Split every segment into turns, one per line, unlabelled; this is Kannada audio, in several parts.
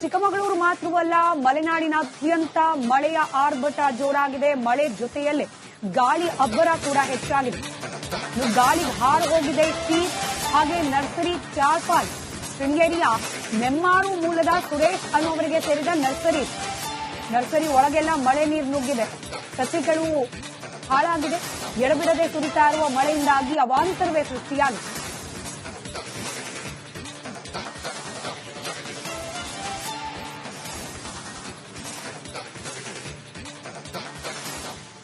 ಚಿಕ್ಕಮಗಳೂರು ಮಾತ್ರವಲ್ಲ, ಮಲೆನಾಡಿನಾದ್ಯಂತ ಮಳೆಯ ಆರ್ಭಟ ಜೋರಾಗಿದೆ. ಮಳೆ ಜೊತೆಯಲ್ಲೇ ಗಾಳಿ ಅಬ್ಬರ ಕೂಡ ಹೆಚ್ಚಾಗಿದೆ. ಗಾಳಿಗೆ ಹಾರು ಹೋಗಿದೆ ಶೀಟ್, ಹಾಗೆ ನರ್ಸರಿ ಚಾರ್ಪಾಲ್. ಶೃಂಗೇರಿಯ ನೆಮ್ಮಾರು ಮೂಲದ ಸುರೇಶ್ ಅನ್ನೋವರಿಗೆ ಸೇರಿದ ನರ್ಸರಿ ಒಳಗೆಲ್ಲ ಮಳೆ ನೀರು ನುಗ್ಗಿದೆ. ಸಸಿಗಳು ಹಾಳಾಗಿದೆ. ಎಡಬಿಡದೆ ಸುರಿತಾ ಇರುವ ಮಳೆಯಿಂದಾಗಿ ಅವಾಂತರವೇ ಸೃಷ್ಟಿಯಾಗಿದೆ.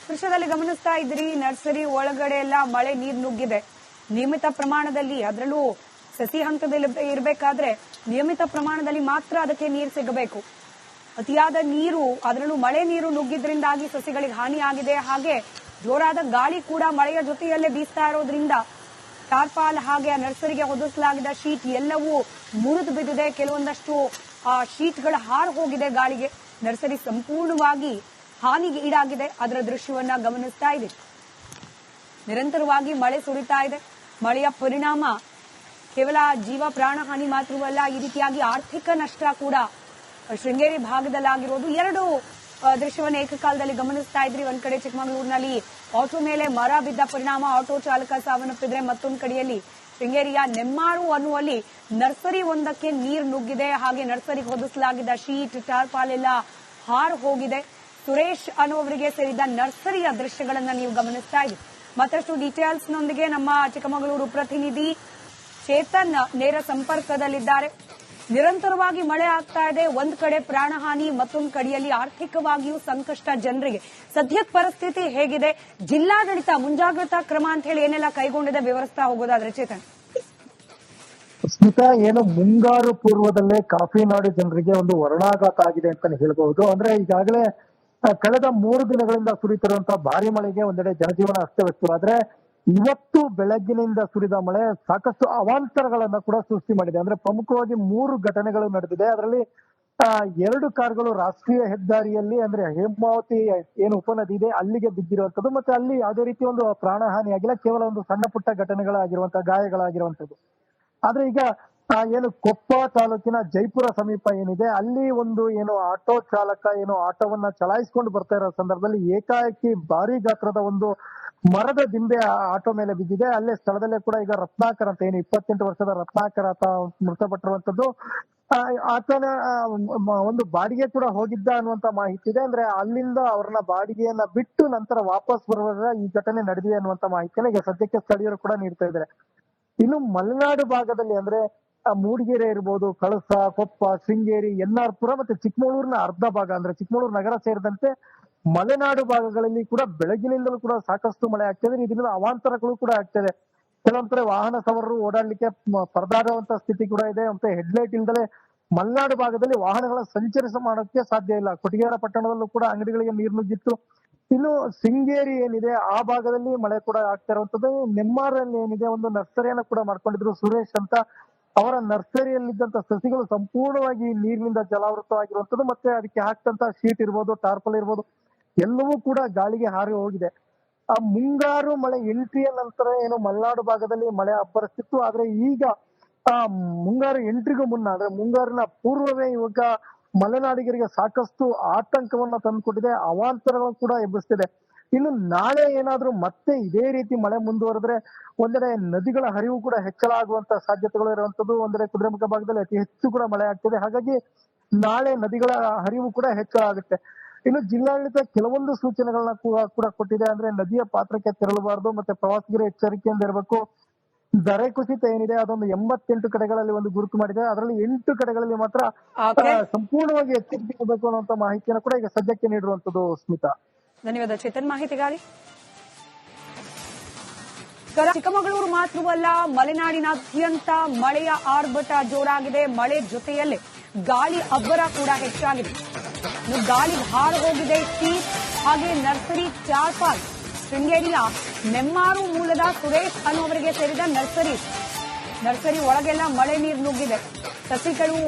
ದೃಶ್ಯದಲ್ಲಿ ಗಮನಿಸ್ತಾ ಇದ್ರಿ, ನರ್ಸರಿ ಒಳಗಡೆ ಎಲ್ಲ ಮಳೆ ನೀರು ನುಗ್ಗಿದೆ. ನಿಯಮಿತ ಪ್ರಮಾಣದಲ್ಲಿ, ಅದರಲ್ಲೂ ಸಸಿ ಹಂತದಲ್ಲಿ ಇರಬೇಕಾದ್ರೆ ನಿಯಮಿತ ಪ್ರಮಾಣದಲ್ಲಿ ಮಾತ್ರ ಅದಕ್ಕೆ ನೀರು ಸಿಗಬೇಕು. ಅತಿಯಾದ ನೀರು, ಅದರಲ್ಲೂ ಮಳೆ ನೀರು ನುಗ್ಗಿದ್ರಿಂದಾಗಿ ಸಸಿಗಳಿಗೆ ಹಾನಿಯಾಗಿದೆ. ಹಾಗೆ ಜೋರಾದ ಗಾಳಿ ಕೂಡ ಮಳೆಯ ಜೊತೆಯಲ್ಲೇ ಬೀಸ್ತಾ ಇರೋದ್ರಿಂದ ಟಾರ್ಪಾಲ್ ಹಾಗೆ ಆ ನರ್ಸರಿಗೆ ಹೊದಿಸಲಾಗಿದ್ದ ಶೀಟ್ ಎಲ್ಲವೂ ಮುರಿದು ಬಿದ್ದಿದೆ. ಕೆಲವೊಂದಷ್ಟು ಆ ಶೀಟ್ಗಳ ಹಾರು ಹೋಗಿದೆ ಗಾಳಿಗೆ. ನರ್ಸರಿ ಸಂಪೂರ್ಣವಾಗಿ ಹಾನಿಗೆ ಈಡಾಗಿದೆ. ಅದರ ದೃಶ್ಯವನ್ನ ಗಮನಿಸ್ತಾ ಇದೆ. ನಿರಂತರವಾಗಿ ಮಳೆ ಸುರಿತಾ ಇದೆ. ಮಳೆಯ ಪರಿಣಾಮ ಕೇವಲ ಜೀವ ಪ್ರಾಣ ಹಾನಿ ಮಾತ್ರವಲ್ಲ, ಈ ರೀತಿಯಾಗಿ ಆರ್ಥಿಕ ನಷ್ಟ ಕೂಡ ಶೃಂಗೇರಿ ಭಾಗದಲ್ಲಾಗಿರೋದು. ಎರಡು ದೃಶ್ಯವನ್ನ ಏಕಕಾಲದಲ್ಲಿ ಗಮನಿಸ್ತಾ ಇದ್ರಿ. ಒಂದ್ ಕಡೆ ಚಿಕ್ಕಮಗಳೂರಿನಲ್ಲಿ ಆಟೋ ಮೇಲೆ ಮರ ಬಿದ್ದ ಪರಿಣಾಮ ಆಟೋ ಚಾಲಕ ಸಾವನ್ನಪ್ಪಿದ್ರೆ, ಮತ್ತೊಂದು ಕಡೆಯಲ್ಲಿ ಶೃಂಗೇರಿಯ ನೆಮ್ಮಾರು ಅನ್ನುವಲ್ಲಿ ನರ್ಸರಿ ಒಂದಕ್ಕೆ ನೀರು ನುಗ್ಗಿದೆ. ಹಾಗೆ ನರ್ಸರಿಗೆ ಹೊದಿಸಲಾಗಿದ್ದ ಶೀಟ್, ಟಾರ್ಪಾಲ್ ಎಲ್ಲ ಹಾರು ಹೋಗಿದೆ. ಸುರೇಶ್ ಅನ್ನುವರಿಗೆ ಸೇರಿದ ನರ್ಸರಿಯ ದೃಶ್ಯಗಳನ್ನ ನೀವು ಗಮನಿಸ್ತಾ ಇದ್ದೀರಿ. ಮತ್ತಷ್ಟು ಡೀಟೇಲ್ಸ್ ನೊಂದಿಗೆ ನಮ್ಮ ಚಿಕ್ಕಮಗಳೂರು ಪ್ರತಿನಿಧಿ ಚೇತನ್ ನೇರ ಸಂಪರ್ಕದಲ್ಲಿದ್ದಾರೆ. ನಿರಂತರವಾಗಿ ಮಳೆ ಆಗ್ತಾ ಇದೆ. ಒಂದ್ ಕಡೆ ಪ್ರಾಣಹಾನಿ, ಮತ್ತೊಂದು ಕಡೆಯಲ್ಲಿ ಆರ್ಥಿಕವಾಗಿಯೂ ಸಂಕಷ್ಟ ಜನರಿಗೆ. ಸದ್ಯದ ಪರಿಸ್ಥಿತಿ ಹೇಗಿದೆ? ಜಿಲ್ಲಾಡಳಿತ ಮುಂಜಾಗ್ರತಾ ಕ್ರಮ ಅಂತ ಹೇಳಿ ಏನೆಲ್ಲ ಕೈಗೊಂಡಿದೆ, ವಿವರಿಸ್ತಾ ಹೋಗೋದಾದ್ರೆ ಚೇತನ್.
ಸ್ಮಿತಾ, ಏನು ಮುಂಗಾರು ಪೂರ್ವದಲ್ಲೇ ಕಾಫಿನಾಡು ಜನರಿಗೆ ಒಂದು ವರ್ಣಾಘಾತ ಆಗಿದೆ ಅಂತಾನೆ ಹೇಳ್ಬಹುದು. ಅಂದ್ರೆ ಈಗಾಗಲೇ ಕಳೆದ 3 ದಿನಗಳಿಂದ ಸುರಿತಿರುವಂತಹ ಭಾರಿ ಮಳೆಗೆ ಒಂದೆಡೆ ಜನಜೀವನ ಅಸ್ತವ್ಯಸ್ತವಾದ್ರೆ, ಇವತ್ತು ಬೆಳಗ್ಗಿನಿಂದ ಸುರಿದ ಮಳೆ ಸಾಕಷ್ಟು ಅವಾಂತರಗಳನ್ನ ಕೂಡ ಸೃಷ್ಟಿ ಮಾಡಿದೆ. ಅಂದ್ರೆ ಪ್ರಮುಖವಾಗಿ 3 ಘಟನೆಗಳು ನಡೆದಿದೆ. ಅದರಲ್ಲಿ 2 ಕಾರ್ಗಳು ರಾಷ್ಟ್ರೀಯ ಹೆದ್ದಾರಿಯಲ್ಲಿ, ಅಂದ್ರೆ ಹೇಮಾವತಿ ಏನು ಉಪನದಿ ಇದೆ ಅಲ್ಲಿಗೆ ಬಿದ್ದಿರುವಂತದ್ದು. ಮತ್ತೆ ಅಲ್ಲಿ ಯಾವುದೇ ರೀತಿ ಒಂದು ಪ್ರಾಣ ಹಾನಿ ಆಗಿಲ್ಲ, ಕೇವಲ ಒಂದು ಸಣ್ಣ ಪುಟ್ಟ ಘಟನೆಗಳಾಗಿರುವಂತಹ, ಗಾಯಗಳಾಗಿರುವಂತದ್ದು. ಆದ್ರೆ ಈಗ ಏನು ಕೊಪ್ಪ ತಾಲೂಕಿನ ಜೈಪುರ ಸಮೀಪ ಏನಿದೆ, ಅಲ್ಲಿ ಒಂದು ಏನು ಆಟೋ ಚಾಲಕ ಏನು ಆಟೋವನ್ನ ಚಲಾಯಿಸಿಕೊಂಡು ಬರ್ತಾ ಇರೋ ಸಂದರ್ಭದಲ್ಲಿ ಏಕಾಏಕಿ ಭಾರಿ ಗಾತ್ರದ ಒಂದು ಮರದ ದಿಂಬೆ ಆಟೋ ಮೇಲೆ ಬಿದ್ದಿದೆ. ಅಲ್ಲೇ ಸ್ಥಳದಲ್ಲೇ ಕೂಡ ಈಗ ರತ್ನಾಕರ್ ಅಂತ, ಏನು 28 ವರ್ಷದ ರತ್ನಾಕರ್ ಆತ ಮೃತಪಟ್ಟಿರುವಂತದ್ದು. ಆತನ ಒಂದು ಬಾಡಿಗೆ ಕೂಡ ಹೋಗಿದ್ದ ಅನ್ನುವಂತ ಮಾಹಿತಿ ಇದೆ. ಅಂದ್ರೆ ಅಲ್ಲಿಂದ ಅವ್ರನ್ನ ಬಾಡಿಗೆಯನ್ನ ಬಿಟ್ಟು ನಂತರ ವಾಪಸ್ ಬರುವಾಗ ಈ ಘಟನೆ ನಡೆದಿದೆ ಅನ್ನುವಂತ ಮಾಹಿತಿಯನ್ನ ಈಗ ಸದ್ಯಕ್ಕೆ ಸ್ಥಳೀಯರು ಕೂಡ ನೀಡ್ತಾ ಇದ್ದಾರೆ. ಇನ್ನು ಮಲೆನಾಡು ಭಾಗದಲ್ಲಿ ಅಂದ್ರೆ ಮೂಡಿಗೆರೆ ಇರ್ಬೋದು, ಕಳಸ, ಕೊಪ್ಪ, ಶೃಂಗೇರಿ, ಎನ್ಆರ್ ಪುರ ಮತ್ತೆ ಚಿಕ್ಕಮಗಳೂರಿನ ಅರ್ಧ ಭಾಗ, ಅಂದ್ರೆ ಚಿಕ್ಕಮಗಳೂರು ನಗರ ಸೇರಿದಂತೆ ಮಲೆನಾಡು ಭಾಗಗಳಲ್ಲಿ ಕೂಡ ಬೆಳಗಿನಿಂದಲೂ ಕೂಡ ಸಾಕಷ್ಟು ಮಳೆ ಆಗ್ತಿದೆ. ಇದರಿಂದ ಅವಾಂತರಗಳು ಕೂಡ ಆಗ್ತಿದೆ. ಕೆಲವೊಂದ್ ಕಡೆ ವಾಹನ ಸವಾರರು ಓಡಾಡ್ಲಿಕ್ಕೆ ಪರದಾಡುವಂತ ಸ್ಥಿತಿ ಕೂಡ ಇದೆ. ಮತ್ತೆ ಹೆಡ್ಲೈಟ್ ಇಲ್ದಲೆ ಮಲೆನಾಡು ಭಾಗದಲ್ಲಿ ವಾಹನಗಳ ಸಂಚರಿಸ ಮಾಡೋಕ್ಕೆ ಸಾಧ್ಯ ಇಲ್ಲ. ಕೊಟ್ಟಿಗೆಹಾರ ಪಟ್ಟಣದಲ್ಲೂ ಕೂಡ ಅಂಗಡಿಗಳಿಗೆ ನೀರು ನುಗ್ಗಿತ್ತು. ಇನ್ನು ಶೃಂಗೇರಿ ಏನಿದೆ ಆ ಭಾಗದಲ್ಲಿ ಮಳೆ ಕೂಡ ಆಗ್ತಾ ಇರುವಂತದ್ದು. ನೆಮ್ಮಾರಲ್ಲಿ ಏನಿದೆ ಒಂದು ನರ್ಸರಿಯನ್ನ ಕೂಡ ಮಾಡ್ಕೊಂಡಿದ್ರು ಸುರೇಶ್ ಅಂತ. ಅವರ ನರ್ಸರಿಯಲ್ಲಿದ್ದಂತ ಸಸಿಗಳು ಸಂಪೂರ್ಣವಾಗಿ ನೀರಿನಿಂದ ಜಲಾವೃತವಾಗಿರುವಂತದ್ದು. ಮತ್ತೆ ಅದಕ್ಕೆ ಹಾಕ್ತಂತ ಶೀಟ್ ಇರ್ಬೋದು, ಟಾರ್ಪಲ್ ಇರ್ಬೋದು, ಎಲ್ಲವೂ ಕೂಡ ಗಾಳಿಗೆ ಹಾರಿ ಹೋಗಿದೆ. ಆ ಮುಂಗಾರು ಮಳೆ ಎಂಟ್ರಿಯ ನಂತರ ಏನು ಮಲೆನಾಡು ಭಾಗದಲ್ಲಿ ಮಳೆ ಅಬ್ಬರಿಸ್ತಿತ್ತು. ಆದ್ರೆ ಈಗ ಮುಂಗಾರು ಎಂಟ್ರಿಗೂ ಮುನ್ನ, ಅಂದ್ರೆ ಮುಂಗಾರಿನ ಪೂರ್ವವೇ ಇವಾಗ ಮಲೆನಾಡಿಗರಿಗೆ ಸಾಕಷ್ಟು ಆತಂಕವನ್ನ ತಂದುಕೊಟ್ಟಿದೆ, ಅವಾಂತರಗಳು ಕೂಡ ಎಬ್ಬಿಸ್ತಿದೆ. ಇನ್ನು ನಾಳೆ ಏನಾದ್ರೂ ಮತ್ತೆ ಇದೇ ರೀತಿ ಮಳೆ ಮುಂದುವರೆದ್ರೆ ಒಂದೆಡೆ ನದಿಗಳ ಹರಿವು ಕೂಡ ಹೆಚ್ಚಳ ಆಗುವಂತ ಸಾಧ್ಯತೆಗಳು ಇರುವಂತದ್ದು. ಒಂದೆಡೆ ಕುದುರೆಮುಖ ಭಾಗದಲ್ಲಿ ಅತಿ ಹೆಚ್ಚು ಕೂಡ ಮಳೆ ಆಗ್ತಿದೆ. ಹಾಗಾಗಿ ನಾಳೆ ನದಿಗಳ ಹರಿವು ಕೂಡ ಹೆಚ್ಚಳ ಆಗುತ್ತೆ. ಇನ್ನು ಜಿಲ್ಲಾಡಳಿತ ಕೆಲವೊಂದು ಸೂಚನೆಗಳನ್ನ ಕೂಡ ಕೊಟ್ಟಿದೆ. ಅಂದ್ರೆ ನದಿಯ ಪಾತ್ರಕ್ಕೆ ತೆರಳಬಾರದು, ಮತ್ತೆ ಪ್ರವಾಸಿಗರು ಎಚ್ಚರಿಕೆಯಿಂದ ಇರಬೇಕು. ದರೆ ಕುಸಿತ ಏನಿದೆ ಅದೊಂದು 88 ಕಡೆಗಳಲ್ಲಿ ಒಂದು ಗುರುತು ಮಾಡಿದೆ. ಅದರಲ್ಲಿ 8 ಕಡೆಗಳಲ್ಲಿ ಮಾತ್ರ ಸಂಪೂರ್ಣವಾಗಿ ಎಚ್ಚರಿಕೆ ಇರಬೇಕು ಅನ್ನುವಂತ ಮಾಹಿತಿಯನ್ನು ಕೂಡ ಈಗ ಸದ್ಯಕ್ಕೆ ನೀಡಿರುವಂತದ್ದು. ಸ್ಮಿತಾ,
ಧನ್ಯವಾದ ಚೇತನ್ ಮಾಹಿತಿಗಾಗಿ. ಚಿಕ್ಕಮಗಳೂರು ಮಾತ್ರವಲ್ಲ, ಮಲೆನಾಡಿನಾದ್ಯಂತ ಮಳೆಯ ಆರ್ಭಟ ಜೋರಾಗಿದೆ. ಮಳೆ ಜೊತೆಯಲ್ಲೇ ಗಾಳಿ ಅಬ್ಬರ ಕೂಡ ಹೆಚ್ಚಾಗಿದೆ. ಗಾಳಿಗೆ ಹಾರು ಹೋಗಿದೆ ಶೀಟ್, ಹಾಗೆ ನರ್ಸರಿ ಚಾರ್ಪಾಲ್. ಶೃಂಗೇರಿಯ ನೆಮ್ಮಾರು ಮೂಲದ ಸುರೇಶ್ ಅನ್ನುವರಿಗೆ ಸೇರಿದ ನರ್ಸರಿ ಒಳಗೆಲ್ಲ ಮಳೆ ನೀರು ನುಗ್ಗಿದೆ. ಸಸಿಗಳು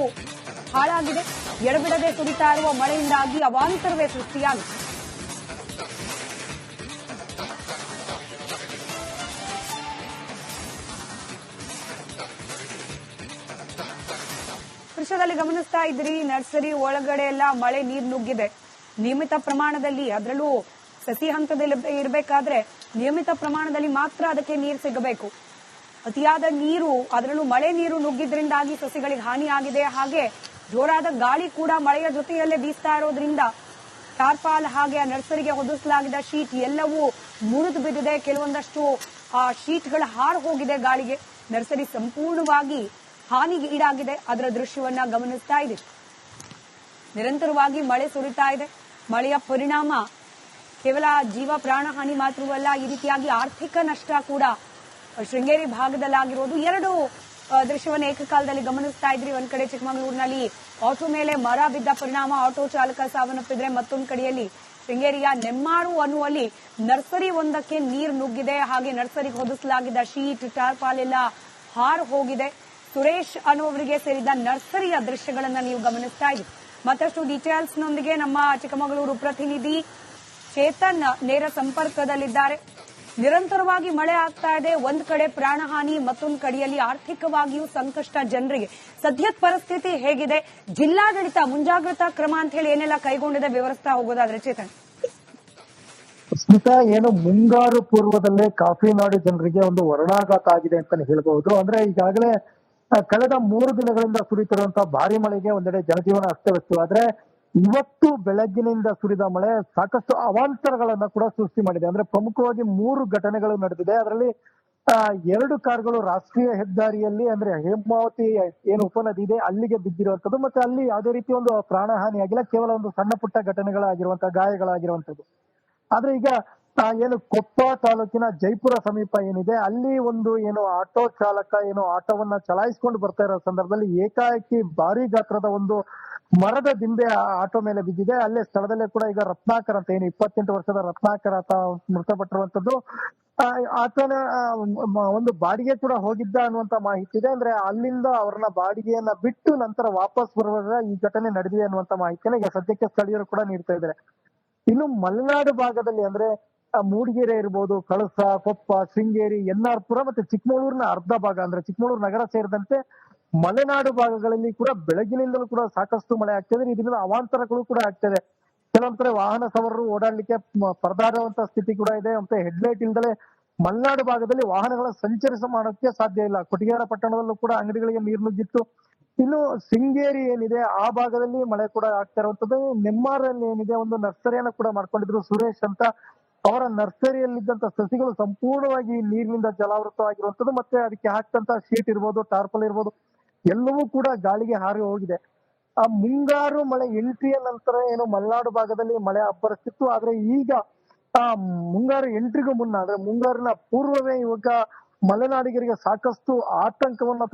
ಹಾಳಾಗಿದೆ. ಎಡಬಿಡದೆ ಸುರಿತಾ ಇರುವ ಮಳೆಯಿಂದಾಗಿ ಅವಾಂತರವೇ ಸೃಷ್ಟಿಯಾಗಿದೆ. ದೃಶ್ಯದಲ್ಲಿ ಗಮನಿಸ್ತಾ ಇದ್ರಿ, ನರ್ಸರಿ ಒಳಗಡೆ ಎಲ್ಲ ಮಳೆ ನೀರು ನುಗ್ಗಿದೆ. ನಿಯಮಿತ ಪ್ರಮಾಣದಲ್ಲಿ, ಅದರಲ್ಲೂ ಸಸಿ ಹಂತದಲ್ಲಿ ಇರಬೇಕಾದ್ರೆ ನಿಯಮಿತ ಪ್ರಮಾಣದಲ್ಲಿ ಮಾತ್ರ ಅದಕ್ಕೆ ನೀರು ಸಿಗಬೇಕು. ಅತಿಯಾದ ನೀರು, ಅದರಲ್ಲೂ ಮಳೆ ನೀರು ನುಗ್ಗಿದ್ರಿಂದಾಗಿ ಸಸಿಗಳಿಗೆ ಹಾನಿ ಆಗಿದೆ. ಹಾಗೆ ಜೋರಾದ ಗಾಳಿ ಕೂಡ ಮಳೆಯ ಜೊತೆಯಲ್ಲೇ ಬೀಸ್ತಾ ಇರೋದ್ರಿಂದ ಟಾರ್ಪಾಲ್ ಹಾಗೆ ಆ ನರ್ಸರಿಗೆ ಹೊದಿಸಲಾಗಿದ್ದ ಶೀಟ್ ಎಲ್ಲವೂ ಮುರಿದು ಬಿದ್ದಿದೆ. ಕೆಲವೊಂದಷ್ಟು ಆ ಶೀಟ್ಗಳ ಹಾರು ಹೋಗಿದೆ ಗಾಳಿಗೆ. ನರ್ಸರಿ ಸಂಪೂರ್ಣವಾಗಿ ಹಾನಿಗೆ ಈಡಾಗಿದೆ. ಅದರ ದೃಶ್ಯವನ್ನ ಗಮನಿಸ್ತಾ ಇದೆ. ನಿರಂತರವಾಗಿ ಮಳೆ ಸುರಿತಾ ಇದೆ. ಮಳೆಯ ಪರಿಣಾಮ ಕೇವಲ ಜೀವ ಪ್ರಾಣ ಹಾನಿ ಮಾತ್ರವಲ್ಲ, ಈ ರೀತಿಯಾಗಿ ಆರ್ಥಿಕ ನಷ್ಟ ಕೂಡ ಶೃಂಗೇರಿ ಭಾಗದಲ್ಲಾಗಿರೋದು. ಎರಡು ದೃಶ್ಯವನ್ನು ಏಕಕಾಲದಲ್ಲಿ ಗಮನಿಸ್ತಾ ಇದ್ರಿ. ಒಂದ್ ಕಡೆ ಚಿಕ್ಕಮಗಳೂರಿನಲ್ಲಿ ಆಟೋ ಮೇಲೆ ಮರ ಬಿದ್ದ ಪರಿಣಾಮ ಆಟೋ ಚಾಲಕ ಸಾವನ್ನಪ್ಪಿದ್ರೆ, ಮತ್ತೊಂದು ಕಡೆಯಲ್ಲಿ ಶೃಂಗೇರಿಯ ನೆಮ್ಮಾರು ಅನ್ನುವಲ್ಲಿ ನರ್ಸರಿ ಒಂದಕ್ಕೆ ನೀರು ನುಗ್ಗಿದೆ. ಹಾಗೆ ನರ್ಸರಿಗೆ ಹೊದಿಸಲಾಗಿದ್ದ ಶೀಟ್, ಟಾರ್ಪಾಲ್ ಎಲ್ಲ ಹಾರು ಹೋಗಿದೆ. ಸುರೇಶ್ ಅನ್ನುವರಿಗೆ ಸೇರಿದ ನರ್ಸರಿಯ ದೃಶ್ಯಗಳನ್ನ ನೀವು ಗಮನಿಸ್ತಾ ಇದ್ದೀರಿ. ಮತ್ತಷ್ಟು ಡೀಟೇಲ್ಸ್ ನೊಂದಿಗೆ ನಮ್ಮ ಚಿಕ್ಕಮಗಳೂರು ಪ್ರತಿನಿಧಿ ಚೇತನ್ ನೇರ ಸಂಪರ್ಕದಲ್ಲಿದ್ದಾರೆ. ನಿರಂತರವಾಗಿ ಮಳೆ ಆಗ್ತಾ ಇದೆ. ಒಂದ್ ಕಡೆ ಪ್ರಾಣಹಾನಿ, ಮತ್ತೊಂದು ಕಡೆಯಲ್ಲಿ ಆರ್ಥಿಕವಾಗಿಯೂ ಸಂಕಷ್ಟ ಜನರಿಗೆ. ಸದ್ಯದ ಪರಿಸ್ಥಿತಿ ಹೇಗಿದೆ? ಜಿಲ್ಲಾಡಳಿತ ಮುಂಜಾಗ್ರತಾ ಕ್ರಮ ಅಂತ ಹೇಳಿ ಏನೆಲ್ಲ ಕೈಗೊಂಡಿದೆ, ವಿವರಿಸ್ತಾ ಹೋಗೋದಾದ್ರೆ ಚೇತನ್.
ಸ್ಮಿತಾ, ಏನು ಮುಂಗಾರು ಪೂರ್ವದಲ್ಲೇ ಕಾಫಿ ನಾಡು ಜನರಿಗೆ ಒಂದು ವರುಣಾಘಾತ ಆಗಿದೆ ಅಂತಾನೆ ಹೇಳ್ಬಹುದು. ಅಂದ್ರೆ ಈಗಾಗಲೇ ಕಳೆದ 3 ದಿನಗಳಿಂದ ಸುರಿತಿರುವಂತಹ ಭಾರಿ ಮಳೆಗೆ ಒಂದೆಡೆ ಜನಜೀವನ ಅಸ್ತವ್ಯಸ್ತವಾದ್ರೆ, ಇವತ್ತು ಬೆಳಗ್ಗಿನಿಂದ ಸುರಿದ ಮಳೆ ಸಾಕಷ್ಟು ಅವಾಂತರಗಳನ್ನ ಕೂಡ ಸೃಷ್ಟಿ ಮಾಡಿದೆ. ಅಂದ್ರೆ ಪ್ರಮುಖವಾಗಿ 3 ಘಟನೆಗಳು ನಡೆದಿದೆ. ಅದರಲ್ಲಿ 2 ಕಾರುಗಳು ರಾಷ್ಟ್ರೀಯ ಹೆದ್ದಾರಿಯಲ್ಲಿ, ಅಂದ್ರೆ ಹೇಮಾವತಿ ಏನು ಉಪನದಿ ಇದೆ ಅಲ್ಲಿಗೆ ಬಿದ್ದಿರುವಂತದ್ದು. ಮತ್ತೆ ಅಲ್ಲಿ ಯಾವುದೇ ರೀತಿ ಒಂದು ಪ್ರಾಣಹಾನಿ ಆಗಿಲ್ಲ, ಕೇವಲ ಒಂದು ಸಣ್ಣ ಪುಟ್ಟ ಘಟನೆಗಳಾಗಿರುವಂತಹ, ಗಾಯಗಳಾಗಿರುವಂತದ್ದು. ಆದ್ರೆ ಈಗ ಏನು ಕೊಪ್ಪ ತಾಲೂಕಿನ ಜೈಪುರ ಸಮೀಪ ಏನಿದೆ, ಅಲ್ಲಿ ಒಂದು ಏನು ಆಟೋ ಚಾಲಕ ಏನು ಆಟೋವನ್ನ ಚಲಾಯಿಸಿಕೊಂಡು ಬರ್ತಾ ಇರೋ ಸಂದರ್ಭದಲ್ಲಿ ಏಕಾಏಕಿ ಭಾರಿ ಗಾತ್ರದ ಒಂದು ಮರದ ದಿಂಬೆ ಆಟೋ ಮೇಲೆ ಬಿದ್ದಿದೆ. ಅಲ್ಲೇ ಸ್ಥಳದಲ್ಲೇ ಕೂಡ ಈಗ ರತ್ನಾಕರ್ ಅಂತ, ಏನು 28 ವರ್ಷದ ರತ್ನಾಕರ್ ಆತ ಮೃತಪಟ್ಟಿರುವಂತದ್ದು. ಆತನ ಒಂದು ಬಾಡಿಗೆ ಕೂಡ ಹೋಗಿದ್ದ ಅನ್ನುವಂತ ಮಾಹಿತಿ ಇದೆ. ಅಂದ್ರೆ ಅಲ್ಲಿಂದ ಅವ್ರನ್ನ ಬಾಡಿಗೆಯನ್ನ ಬಿಟ್ಟು ನಂತರ ವಾಪಸ್ ಬರುವಾಗ ಈ ಘಟನೆ ನಡೆದಿದೆ ಅನ್ನುವಂತ ಮಾಹಿತಿನ ಈಗ ಸದ್ಯಕ್ಕೆ ಸ್ಥಳೀಯರು ಕೂಡ ನೀಡ್ತಾ ಇದ್ದಾರೆ. ಇನ್ನು ಮಲೆನಾಡು ಭಾಗದಲ್ಲಿ, ಅಂದ್ರೆ ಮೂಡಿಗೆರೆ ಇರ್ಬೋದು, ಕಳಸ, ಕೊಪ್ಪ, ಶೃಂಗೇರಿ, ಎನ್ಆರ್ಪುರ ಮತ್ತೆ ಚಿಕ್ಕಮಗಳೂರಿನ ಅರ್ಧ ಭಾಗ, ಅಂದ್ರೆ ಚಿಕ್ಕಮಗಳೂರು ನಗರ ಸೇರಿದಂತೆ ಮಲೆನಾಡು ಭಾಗಗಳಲ್ಲಿ ಕೂಡ ಬೆಳಗಿನಿಂದಲೂ ಕೂಡ ಸಾಕಷ್ಟು ಮಳೆ ಆಗ್ತಿದೆ. ಇದರಿಂದ ಅವಾಂತರಗಳು ಕೂಡ ಆಗ್ತಿದೆ. ಕೆಲವೊಂದ್ ಕಡೆ ವಾಹನ ಸವಾರರು ಓಡಾಡ್ಲಿಕ್ಕೆ ಪರದಾಡುವಂತ ಸ್ಥಿತಿ ಕೂಡ ಇದೆ. ಮತ್ತೆ ಹೆಡ್ಲೈಟ್ ಇಲ್ದಲೆ ಮಲೆನಾಡು ಭಾಗದಲ್ಲಿ ವಾಹನಗಳ ಸಂಚರಿಸ ಮಾಡೋಕ್ಕೆ ಸಾಧ್ಯ ಇಲ್ಲ. ಕೊಟ್ಟಿಗೆಹಾರ ಪಟ್ಟಣದಲ್ಲೂ ಕೂಡ ಅಂಗಡಿಗಳಿಗೆ ನೀರು ನುಗ್ಗಿತ್ತು. ಇನ್ನು ಶೃಂಗೇರಿ ಏನಿದೆ ಆ ಭಾಗದಲ್ಲಿ ಮಳೆ ಕೂಡ ಆಗ್ತಾ ಇರುವಂತದ್ದು. ನೆಮ್ಮಾರಲ್ಲಿ ಏನಿದೆ ಒಂದು ನರ್ಸರಿಯನ್ನ ಕೂಡ ಮಾಡ್ಕೊಂಡಿದ್ರು ಸುರೇಶ್ ಅಂತ. ಅವರ ನರ್ಸರಿಯಲ್ಲಿದ್ದಂತ ಸಸಿಗಳು ಸಂಪೂರ್ಣವಾಗಿ ನೀರಿನಿಂದ ಜಲಾವೃತವಾಗಿರುವಂತದ್ದು. ಮತ್ತೆ ಅದಕ್ಕೆ ಹಾಕ್ತಂತ ಶೀಟ್ ಇರ್ಬೋದು, ಟಾರ್ಪಲ್ ಇರ್ಬೋದು, ಎಲ್ಲವೂ ಕೂಡ ಗಾಳಿಗೆ ಹಾರಿ ಹೋಗಿದೆ. ಆ ಮುಂಗಾರು ಮಳೆ ಎಂಟ್ರಿಯ ನಂತರ ಏನು ಮಲೆನಾಡು ಭಾಗದಲ್ಲಿ ಮಳೆ ಅಬ್ಬರಿಸ್ತಿತ್ತು. ಆದ್ರೆ ಈಗ ಆ ಮುಂಗಾರು ಎಂಟ್ರಿಗೂ ಮುನ್ನ, ಅಂದ್ರೆ ಮುಂಗಾರಿನ ಪೂರ್ವವೇ ಇವಾಗ ಮಲೆನಾಡಿಗರಿಗೆ ಸಾಕಷ್ಟು ಆತಂಕವನ್ನ ತಂದು